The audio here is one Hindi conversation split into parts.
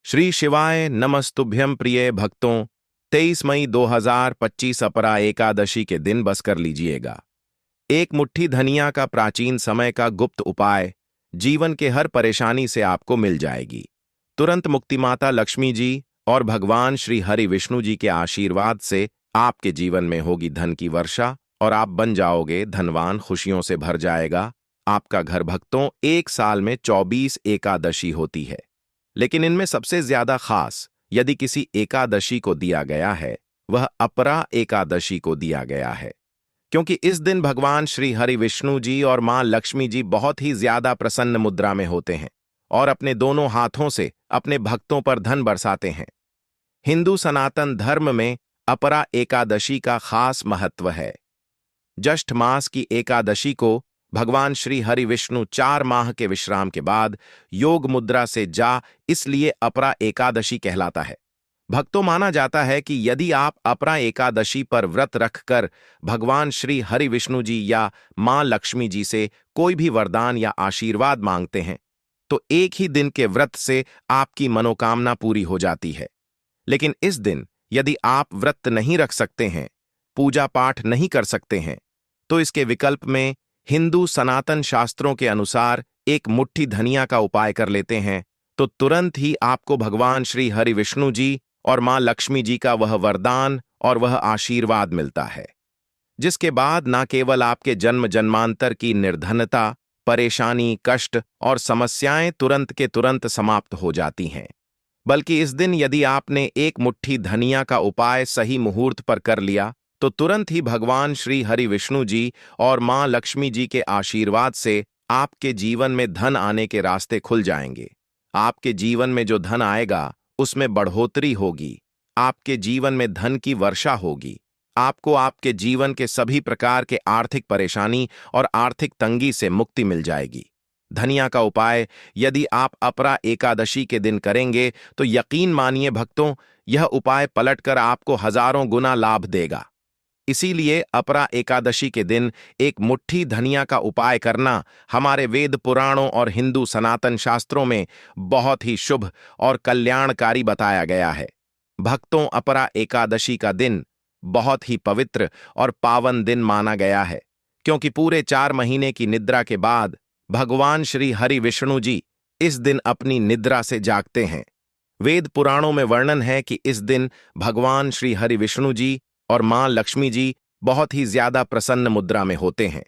श्री शिवाय नमस्तुभ्यं प्रिय भक्तों। 23 मई 2025 अपरा एकादशी के दिन बस कर लीजिएगा। एक मुट्ठी धनिया का प्राचीन समय का गुप्त उपाय जीवन के हर परेशानी से आपको मिल जाएगी। तुरंत मुक्ति माता लक्ष्मी जी और भगवान श्री हरि विष्णु जी के आशीर्वाद से आपके जीवन में होगी धन की वर्षा और आप बन जाओगे धनवान। खुशियों से भर जाएगा आपका घर। भक्तों, एक साल में 24 एकादशी होती है, लेकिन इनमें सबसे ज्यादा खास यदि किसी एकादशी को दिया गया है, वह अपरा एकादशी को दिया गया है, क्योंकि इस दिन भगवान श्री हरि विष्णु जी और मां लक्ष्मी जी बहुत ही ज्यादा प्रसन्न मुद्रा में होते हैं और अपने दोनों हाथों से अपने भक्तों पर धन बरसाते हैं। हिंदू सनातन धर्म में अपरा एकादशी का खास महत्व है। ज्येष्ठ मास की एकादशी को भगवान श्री हरि विष्णु 4 माह के विश्राम के बाद योग मुद्रा से जा, इसलिए अपरा एकादशी कहलाता है। भक्तों, माना जाता है कि यदि आप अपरा एकादशी पर व्रत रखकर भगवान श्री हरि विष्णु जी या मां लक्ष्मी जी से कोई भी वरदान या आशीर्वाद मांगते हैं, तो एक ही दिन के व्रत से आपकी मनोकामना पूरी हो जाती है। लेकिन इस दिन यदि आप व्रत नहीं रख सकते हैं, पूजा पाठ नहीं कर सकते हैं, तो इसके विकल्प में हिंदू सनातन शास्त्रों के अनुसार एक मुट्ठी धनिया का उपाय कर लेते हैं, तो तुरंत ही आपको भगवान श्री हरि विष्णु जी और मां लक्ष्मी जी का वह वरदान और वह आशीर्वाद मिलता है, जिसके बाद न केवल आपके जन्म जन्मांतर की निर्धनता, परेशानी, कष्ट और समस्याएं तुरंत के तुरंत समाप्त हो जाती हैं, बल्कि इस दिन यदि आपने एक मुट्ठी धनिया का उपाय सही मुहूर्त पर कर लिया, तो तुरंत ही भगवान श्री हरि विष्णु जी और मां लक्ष्मी जी के आशीर्वाद से आपके जीवन में धन आने के रास्ते खुल जाएंगे। आपके जीवन में जो धन आएगा उसमें बढ़ोतरी होगी, आपके जीवन में धन की वर्षा होगी। आपको आपके जीवन के सभी प्रकार के आर्थिक परेशानी और आर्थिक तंगी से मुक्ति मिल जाएगी। धनिया का उपाय यदि आप अपरा एकादशी के दिन करेंगे तो यकीन मानिए भक्तों, यह उपाय पलटकर आपको हजारों गुना लाभ देगा। इसीलिए अपरा एकादशी के दिन एक मुट्ठी धनिया का उपाय करना हमारे वेद पुराणों और हिंदू सनातन शास्त्रों में बहुत ही शुभ और कल्याणकारी बताया गया है। भक्तों, अपरा एकादशी का दिन बहुत ही पवित्र और पावन दिन माना गया है, क्योंकि पूरे 4 महीने की निद्रा के बाद भगवान श्री हरि विष्णु जी इस दिन अपनी निद्रा से जागते हैं। वेद पुराणों में वर्णन है कि इस दिन भगवान श्री हरि विष्णु जी और मां लक्ष्मी जी बहुत ही ज्यादा प्रसन्न मुद्रा में होते हैं।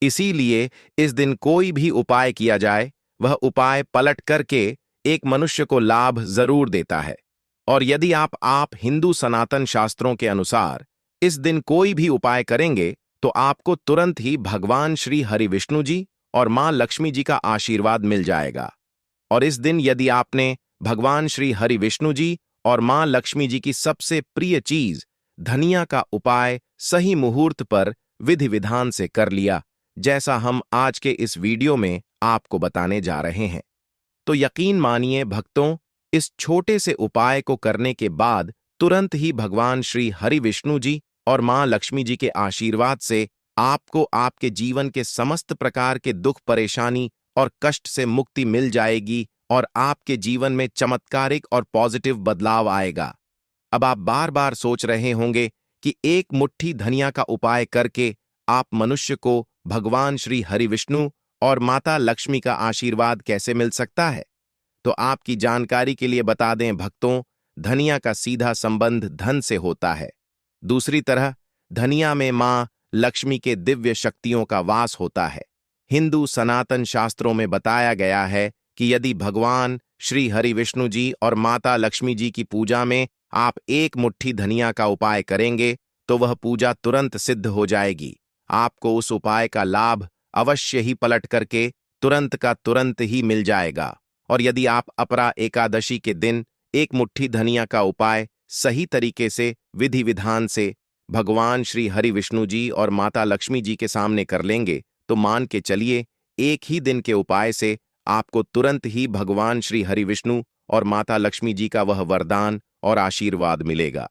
इसीलिए इस दिन कोई भी उपाय किया जाए, वह उपाय पलट करके एक मनुष्य को लाभ जरूर देता है। और यदि आप हिंदू सनातन शास्त्रों के अनुसार इस दिन कोई भी उपाय करेंगे, तो आपको तुरंत ही भगवान श्री हरि विष्णु जी और मां लक्ष्मी जी का आशीर्वाद मिल जाएगा। और इस दिन यदि आपने भगवान श्री हरि विष्णु जी और मां लक्ष्मी जी की सबसे प्रिय चीज धनिया का उपाय सही मुहूर्त पर विधि विधान से कर लिया, जैसा हम आज के इस वीडियो में आपको बताने जा रहे हैं, तो यकीन मानिए भक्तों, इस छोटे से उपाय को करने के बाद तुरंत ही भगवान श्री हरि विष्णु जी और मां लक्ष्मी जी के आशीर्वाद से आपको आपके जीवन के समस्त प्रकार के दुख, परेशानी और कष्ट से मुक्ति मिल जाएगी और आपके जीवन में चमत्कारिक और पॉजिटिव बदलाव आएगा। अब आप बार बार सोच रहे होंगे कि एक मुट्ठी धनिया का उपाय करके आप मनुष्य को भगवान श्री हरि विष्णु और माता लक्ष्मी का आशीर्वाद कैसे मिल सकता है। तो आपकी जानकारी के लिए बता दें भक्तों, धनिया का सीधा संबंध धन से होता है। दूसरी तरह धनिया में मां लक्ष्मी के दिव्य शक्तियों का वास होता है। हिंदू सनातन शास्त्रों में बताया गया है कि यदि भगवान श्री हरि विष्णु जी और माता लक्ष्मी जी की पूजा में आप एक मुट्ठी धनिया का उपाय करेंगे, तो वह पूजा तुरंत सिद्ध हो जाएगी। आपको उस उपाय का लाभ अवश्य ही पलट करके तुरंत का तुरंत ही मिल जाएगा। और यदि आप अपरा एकादशी के दिन एक मुट्ठी धनिया का उपाय सही तरीके से विधि विधान से भगवान श्री हरि विष्णु जी और माता लक्ष्मी जी के सामने कर लेंगे, तो मान के चलिए एक ही दिन के उपाय से आपको तुरंत ही भगवान श्री हरि विष्णु और माता लक्ष्मी जी का वह वरदान और आशीर्वाद मिलेगा,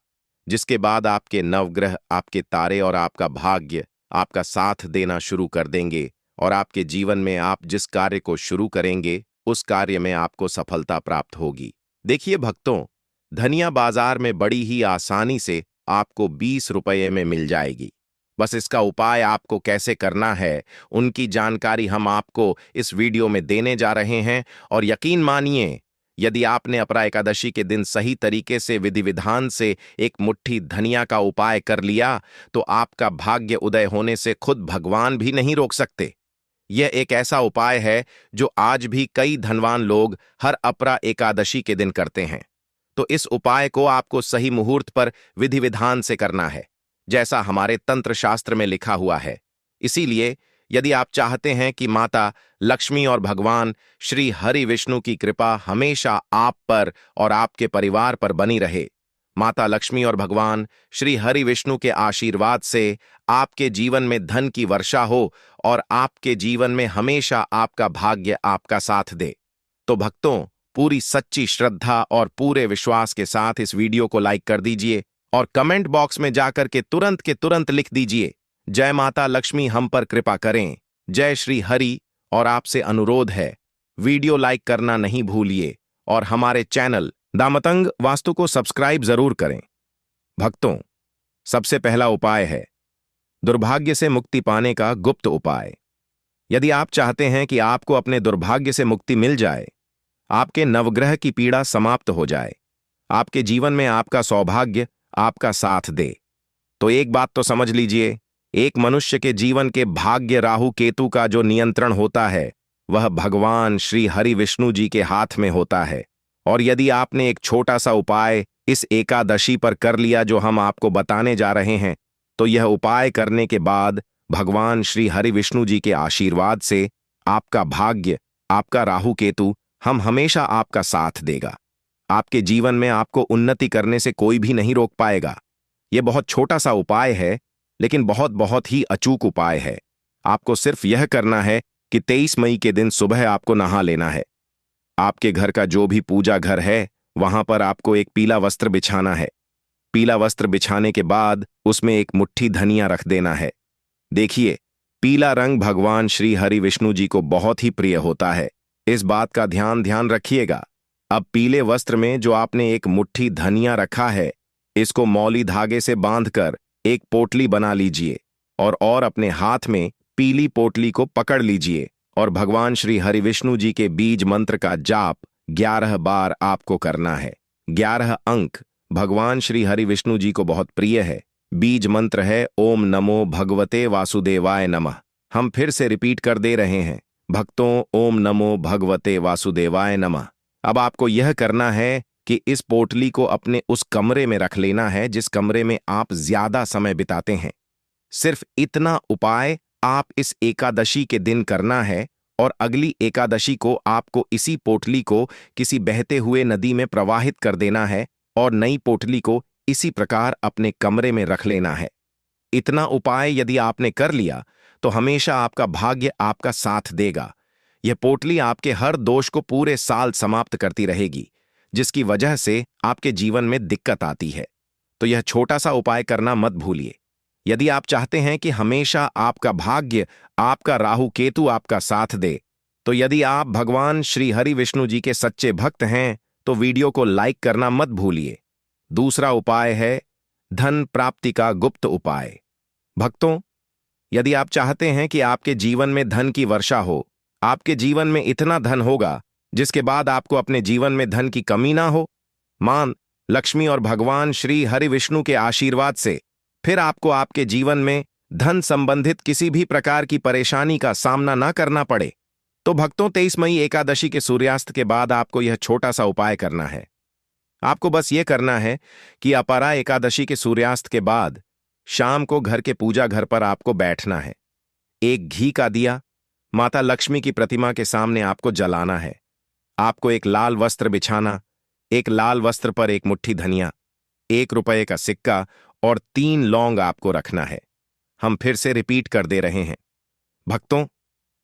जिसके बाद आपके नवग्रह, आपके तारे और आपका भाग्य आपका साथ देना शुरू कर देंगे और आपके जीवन में आप जिस कार्य को शुरू करेंगे उस कार्य में आपको सफलता प्राप्त होगी। देखिए भक्तों, धनिया बाजार में बड़ी ही आसानी से आपको 20 रुपये में मिल जाएगी। बस इसका उपाय आपको कैसे करना है, उनकी जानकारी हम आपको इस वीडियो में देने जा रहे हैं। और यकीन मानिए, यदि आपने अपरा एकादशी के दिन सही तरीके से विधि विधान से एक मुट्ठी धनिया का उपाय कर लिया, तो आपका भाग्य उदय होने से खुद भगवान भी नहीं रोक सकते। यह एक ऐसा उपाय है जो आज भी कई धनवान लोग हर अपरा एकादशी के दिन करते हैं। तो इस उपाय को आपको सही मुहूर्त पर विधि विधान से करना है, जैसा हमारे तंत्र शास्त्र में लिखा हुआ है। इसीलिए यदि आप चाहते हैं कि माता लक्ष्मी और भगवान श्री हरि विष्णु की कृपा हमेशा आप पर और आपके परिवार पर बनी रहे, माता लक्ष्मी और भगवान श्री हरि विष्णु के आशीर्वाद से आपके जीवन में धन की वर्षा हो और आपके जीवन में हमेशा आपका भाग्य आपका साथ दे, तो भक्तों, पूरी सच्ची श्रद्धा और पूरे विश्वास के साथ इस वीडियो को लाइक कर दीजिए और कमेंट बॉक्स में जाकर के तुरंत लिख दीजिए, जय माता लक्ष्मी हम पर कृपा करें, जय श्री हरि। और आपसे अनुरोध है, वीडियो लाइक करना नहीं भूलिए और हमारे चैनल दामतंग वास्तु को सब्सक्राइब जरूर करें। भक्तों, सबसे पहला उपाय है दुर्भाग्य से मुक्ति पाने का गुप्त उपाय। यदि आप चाहते हैं कि आपको अपने दुर्भाग्य से मुक्ति मिल जाए, आपके नवग्रह की पीड़ा समाप्त हो जाए, आपके जीवन में आपका सौभाग्य आपका साथ दे, तो एक बात तो समझ लीजिए, एक मनुष्य के जीवन के भाग्य राहु केतु का जो नियंत्रण होता है, वह भगवान श्री हरि विष्णु जी के हाथ में होता है। और यदि आपने एक छोटा सा उपाय इस एकादशी पर कर लिया जो हम आपको बताने जा रहे हैं, तो यह उपाय करने के बाद भगवान श्री हरि विष्णु जी के आशीर्वाद से आपका भाग्य, आपका राहु केतु हम हमेशा आपका साथ देगा। आपके जीवन में आपको उन्नति करने से कोई भी नहीं रोक पाएगा। यह बहुत छोटा सा उपाय है, लेकिन बहुत बहुत ही अचूक उपाय है। आपको सिर्फ यह करना है कि 23 मई के दिन सुबह आपको नहा लेना है। आपके घर का जो भी पूजा घर है, वहां पर आपको एक पीला वस्त्र बिछाना है। पीला वस्त्र बिछाने के बाद उसमें एक मुट्ठी धनिया रख देना है। देखिए, पीला रंग भगवान श्री हरि विष्णु जी को बहुत ही प्रिय होता है, इस बात का ध्यान रखिएगा। अब पीले वस्त्र में जो आपने एक मुट्ठी धनिया रखा है, इसको मौली धागे से बांधकर एक पोटली बना लीजिए और अपने हाथ में पीली पोटली को पकड़ लीजिए और भगवान श्री हरि विष्णु जी के बीज मंत्र का जाप 11 बार आपको करना है। 11 अंक भगवान श्री हरि विष्णु जी को बहुत प्रिय है। बीज मंत्र है ओम नमो भगवते वासुदेवाय नमः। हम फिर से रिपीट कर दे रहे हैं, भक्तों, ओम नमो भगवते वासुदेवाय नमः। अब आपको यह करना है कि इस पोटली को अपने उस कमरे में रख लेना है जिस कमरे में आप ज्यादा समय बिताते हैं। सिर्फ इतना उपाय आप इस एकादशी के दिन करना है और अगली एकादशी को आपको इसी पोटली को किसी बहते हुए नदी में प्रवाहित कर देना है और नई पोटली को इसी प्रकार अपने कमरे में रख लेना है। इतना उपाय यदि आपने कर लिया तो हमेशा आपका भाग्य आपका साथ देगा। यह पोटली आपके हर दोष को पूरे साल समाप्त करती रहेगी, जिसकी वजह से आपके जीवन में दिक्कत आती है। तो यह छोटा सा उपाय करना मत भूलिए। यदि आप चाहते हैं कि हमेशा आपका भाग्य, आपका राहु केतु आपका साथ दे, तो यदि आप भगवान श्री हरि विष्णु जी के सच्चे भक्त हैं, तो वीडियो को लाइक करना मत भूलिए। दूसरा उपाय है धन प्राप्ति का गुप्त उपाय। भक्तों, यदि आप चाहते हैं कि आपके जीवन में धन की वर्षा हो, आपके जीवन में इतना धन होगा जिसके बाद आपको अपने जीवन में धन की कमी ना हो, मां लक्ष्मी और भगवान श्री हरि विष्णु के आशीर्वाद से फिर आपको आपके जीवन में धन संबंधित किसी भी प्रकार की परेशानी का सामना ना करना पड़े, तो भक्तों, 23 मई एकादशी के सूर्यास्त के बाद आपको यह छोटा सा उपाय करना है। आपको बस यह करना है कि अपरा एकादशी के सूर्यास्त के बाद शाम को घर के पूजा घर पर आपको बैठना है। एक घी का दिया माता लक्ष्मी की प्रतिमा के सामने आपको जलाना है। आपको एक लाल वस्त्र बिछाना, एक लाल वस्त्र पर एक मुट्ठी धनिया, 1 रुपये का सिक्का और 3 लौंग आपको रखना है। हम फिर से रिपीट कर दे रहे हैं, भक्तों,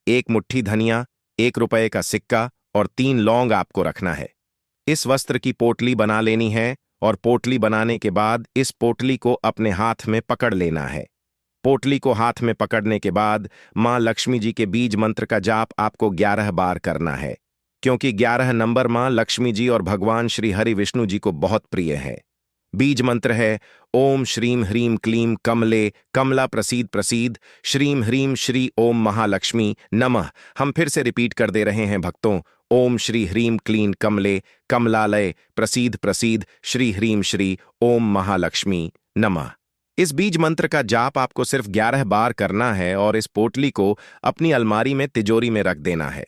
1 मुट्ठी धनिया, 1 रुपये का सिक्का और 3 लौंग आपको रखना है। इस वस्त्र की पोटली बना लेनी है और पोटली बनाने के बाद इस पोटली को अपने हाथ में पकड़ लेना है। पोटली को हाथ में पकड़ने के बाद मां लक्ष्मी जी के बीज मंत्र का जाप आपको 11 बार करना है। क्योंकि 11 नंबर मां लक्ष्मी जी और भगवान श्री हरि विष्णु जी को बहुत प्रिय है। बीज मंत्र है ओम श्रीम ह्रीम क्लीम कमले कमला प्रसीद प्रसीद श्रीम ह्रीम श्री ओम महालक्ष्मी नमः। हम फिर से रिपीट कर दे रहे हैं भक्तों, ओम श्री ह्रीम क्लीन कमले कमलालय प्रसीद प्रसीद श्री ह्रीम श्री ओम महालक्ष्मी नमः। इस बीज मंत्र का जाप आपको सिर्फ 11 बार करना है और इस पोटली को अपनी अलमारी में तिजोरी में रख देना है।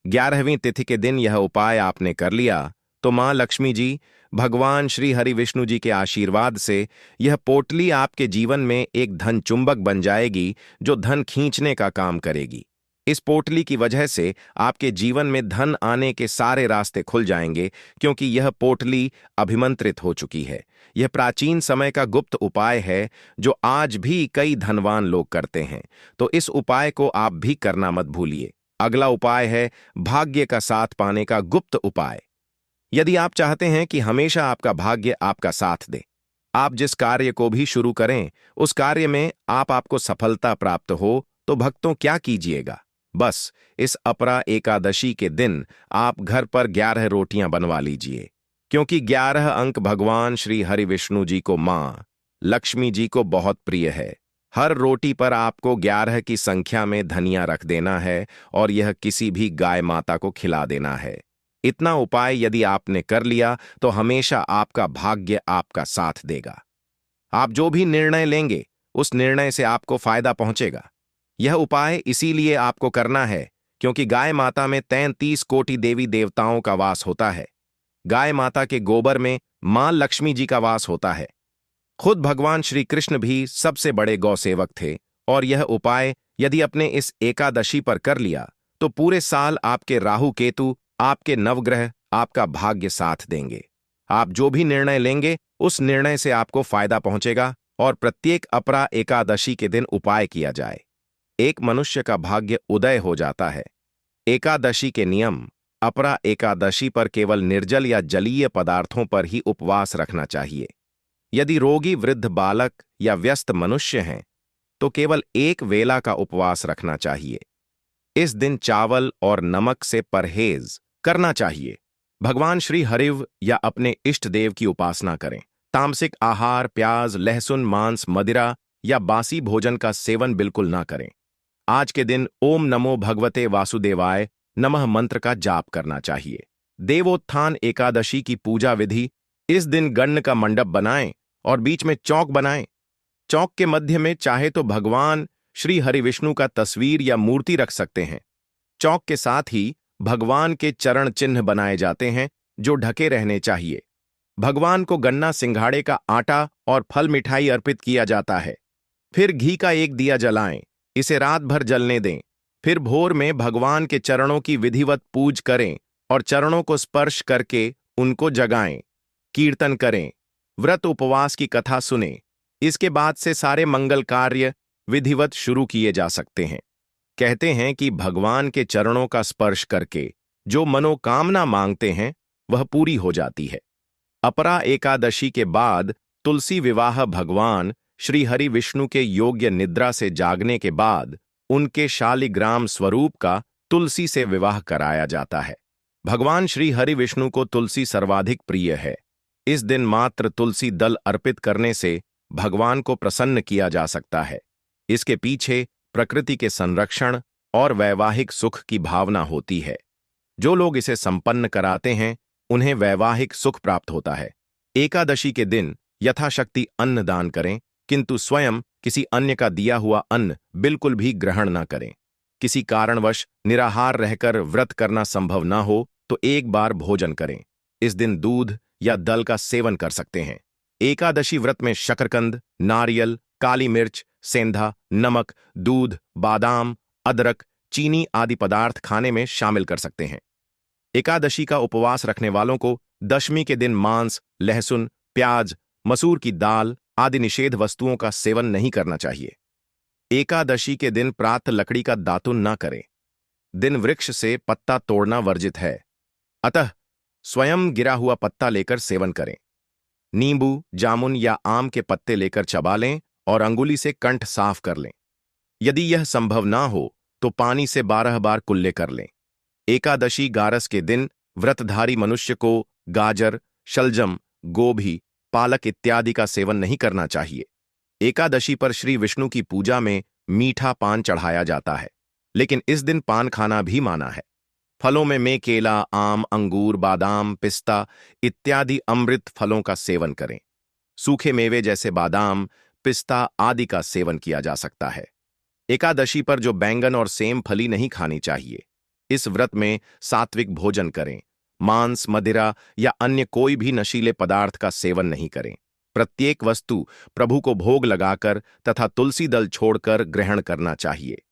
11वीं तिथि के दिन यह उपाय आपने कर लिया तो मां लक्ष्मी जी, भगवान श्री हरि विष्णु जी के आशीर्वाद से यह पोटली आपके जीवन में एक धन चुंबक बन जाएगी जो धन खींचने का काम करेगी। इस पोटली की वजह से आपके जीवन में धन आने के सारे रास्ते खुल जाएंगे, क्योंकि यह पोटली अभिमंत्रित हो चुकी है। यह प्राचीन समय का गुप्त उपाय है जो आज भी कई धनवान लोग करते हैं, तो इस उपाय को आप भी करना मत भूलिए। अगला उपाय है भाग्य का साथ पाने का गुप्त उपाय। यदि आप चाहते हैं कि हमेशा आपका भाग्य आपका साथ दे, आप जिस कार्य को भी शुरू करें उस कार्य में आपको सफलता प्राप्त हो, तो भक्तों क्या कीजिएगा, बस इस अपरा एकादशी के दिन आप घर पर 11 रोटियां बनवा लीजिए, क्योंकि 11 अंक भगवान श्री हरि विष्णु जी को मां लक्ष्मी जी को बहुत प्रिय है। हर रोटी पर आपको 11 की संख्या में धनिया रख देना है और यह किसी भी गाय माता को खिला देना है। इतना उपाय यदि आपने कर लिया तो हमेशा आपका भाग्य आपका साथ देगा। आप जो भी निर्णय लेंगे उस निर्णय से आपको फायदा पहुंचेगा। यह उपाय इसीलिए आपको करना है क्योंकि गाय माता में 33 कोटि देवी देवताओं का वास होता है। गाय माता के गोबर में मां लक्ष्मी जी का वास होता है। खुद भगवान श्री कृष्ण भी सबसे बड़े गौसेवक थे और यह उपाय यदि अपने इस एकादशी पर कर लिया तो पूरे साल आपके राहु केतु, आपके नवग्रह आपका भाग्य साथ देंगे। आप जो भी निर्णय लेंगे उस निर्णय से आपको फायदा पहुंचेगा और प्रत्येक अपरा एकादशी के दिन उपाय किया जाए, एक मनुष्य का भाग्य उदय हो जाता है। एकादशी के नियम। अपरा एकादशी पर केवल निर्जल या जलीय पदार्थों पर ही उपवास रखना चाहिए। यदि रोगी, वृद्ध, बालक या व्यस्त मनुष्य हैं तो केवल एक वेला का उपवास रखना चाहिए। इस दिन चावल और नमक से परहेज करना चाहिए। भगवान श्री हरिव या अपने इष्ट देव की उपासना करें। तामसिक आहार, प्याज, लहसुन, मांस, मदिरा या बासी भोजन का सेवन बिल्कुल ना करें। आज के दिन ओम नमो भगवते वासुदेवाय नमः मंत्र का जाप करना चाहिए। देवोत्थान एकादशी की पूजा विधि। इस दिन गन्न का मंडप बनाएं और बीच में चौक बनाएं। चौक के मध्य में चाहे तो भगवान श्री हरि विष्णु का तस्वीर या मूर्ति रख सकते हैं। चौक के साथ ही भगवान के चरण चिन्ह बनाए जाते हैं जो ढके रहने चाहिए। भगवान को गन्ना, सिंघाड़े का आटा और फल मिठाई अर्पित किया जाता है। फिर घी का एक दिया जलाएं, इसे रात भर जलने दें। फिर भोर में भगवान के चरणों की विधिवत पूज करें और चरणों को स्पर्श करके उनको जगाएं। कीर्तन करें, व्रत उपवास की कथा सुनें। इसके बाद से सारे मंगल कार्य विधिवत शुरू किए जा सकते हैं। कहते हैं कि भगवान के चरणों का स्पर्श करके जो मनोकामना मांगते हैं वह पूरी हो जाती है। अपरा एकादशी के बाद तुलसी विवाह भगवान श्री हरि विष्णु के योग्य निद्रा से जागने के बाद उनके शालिग्राम स्वरूप का तुलसी से विवाह कराया जाता है। भगवान श्री हरि विष्णु को तुलसी सर्वाधिक प्रिय है। इस दिन मात्र तुलसी दल अर्पित करने से भगवान को प्रसन्न किया जा सकता है। इसके पीछे प्रकृति के संरक्षण और वैवाहिक सुख की भावना होती है। जो लोग इसे संपन्न कराते हैं उन्हें वैवाहिक सुख प्राप्त होता है। एकादशी के दिन यथाशक्ति अन्न दान करें, किंतु स्वयं किसी अन्य का दिया हुआ अन्न बिल्कुल भी ग्रहण न करें। किसी कारणवश निराहार रहकर व्रत करना संभव न हो तो एक बार भोजन करें। इस दिन दूध या दल का सेवन कर सकते हैं। एकादशी व्रत में शकरकंद, नारियल, काली मिर्च, सेंधा, नमक, दूध, बादाम, अदरक, चीनी आदि पदार्थ खाने में शामिल कर सकते हैं। एकादशी का उपवास रखने वालों को दशमी के दिन मांस, लहसुन, प्याज, मसूर की दाल आदि निषेध वस्तुओं का सेवन नहीं करना चाहिए। एकादशी के दिन प्रातः लकड़ी का दातुन न करें। दिन वृक्ष से पत्ता तोड़ना वर्जित है, अतः स्वयं गिरा हुआ पत्ता लेकर सेवन करें। नींबू, जामुन या आम के पत्ते लेकर चबा लें और अंगुली से कंठ साफ कर लें। यदि यह संभव ना हो तो पानी से 12 बार कुल्ले कर लें। एकादशी गारस के दिन व्रतधारी मनुष्य को गाजर, शलजम, गोभी, पालक इत्यादि का सेवन नहीं करना चाहिए। एकादशी पर श्री विष्णु की पूजा में मीठा पान चढ़ाया जाता है, लेकिन इस दिन पान खाना भी माना है। फलों में केला, आम, अंगूर, बादाम, पिस्ता इत्यादि अमृत फलों का सेवन करें। सूखे मेवे जैसे बादाम, पिस्ता आदि का सेवन किया जा सकता है। एकादशी पर जो बैंगन और सेम फली नहीं खानी चाहिए। इस व्रत में सात्विक भोजन करें। मांस, मदिरा या अन्य कोई भी नशीले पदार्थ का सेवन नहीं करें। प्रत्येक वस्तु प्रभु को भोग लगाकर तथा तुलसी दल छोड़कर ग्रहण करना चाहिए।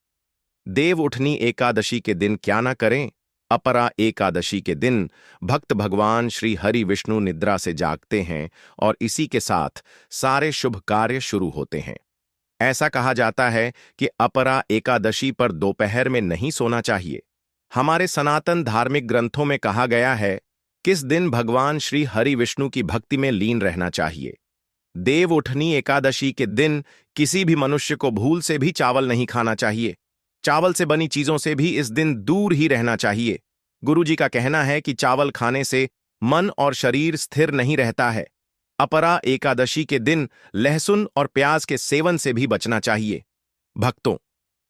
देव उठनी एकादशी के दिन क्या ना करें? अपरा एकादशी के दिन भक्त भगवान श्री हरि विष्णु निद्रा से जागते हैं और इसी के साथ सारे शुभ कार्य शुरू होते हैं। ऐसा कहा जाता है कि अपरा एकादशी पर दोपहर में नहीं सोना चाहिए। हमारे सनातन धार्मिक ग्रंथों में कहा गया है किस दिन भगवान श्री हरि विष्णु की भक्ति में लीन रहना चाहिए। देव उठनी एकादशी के दिन किसी भी मनुष्य को भूल से भी चावल नहीं खाना चाहिए। चावल से बनी चीजों से भी इस दिन दूर ही रहना चाहिए। गुरुजी का कहना है कि चावल खाने से मन और शरीर स्थिर नहीं रहता है। अपरा एकादशी के दिन लहसुन और प्याज के सेवन से भी बचना चाहिए। भक्तों,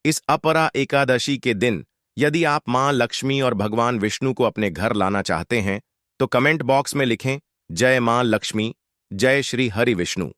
इस अपरा एकादशी के दिन यदि आप मां लक्ष्मी और भगवान विष्णु को अपने घर लाना चाहते हैं तो कमेंट बॉक्स में लिखें जय मां लक्ष्मी, जय श्री हरि विष्णु।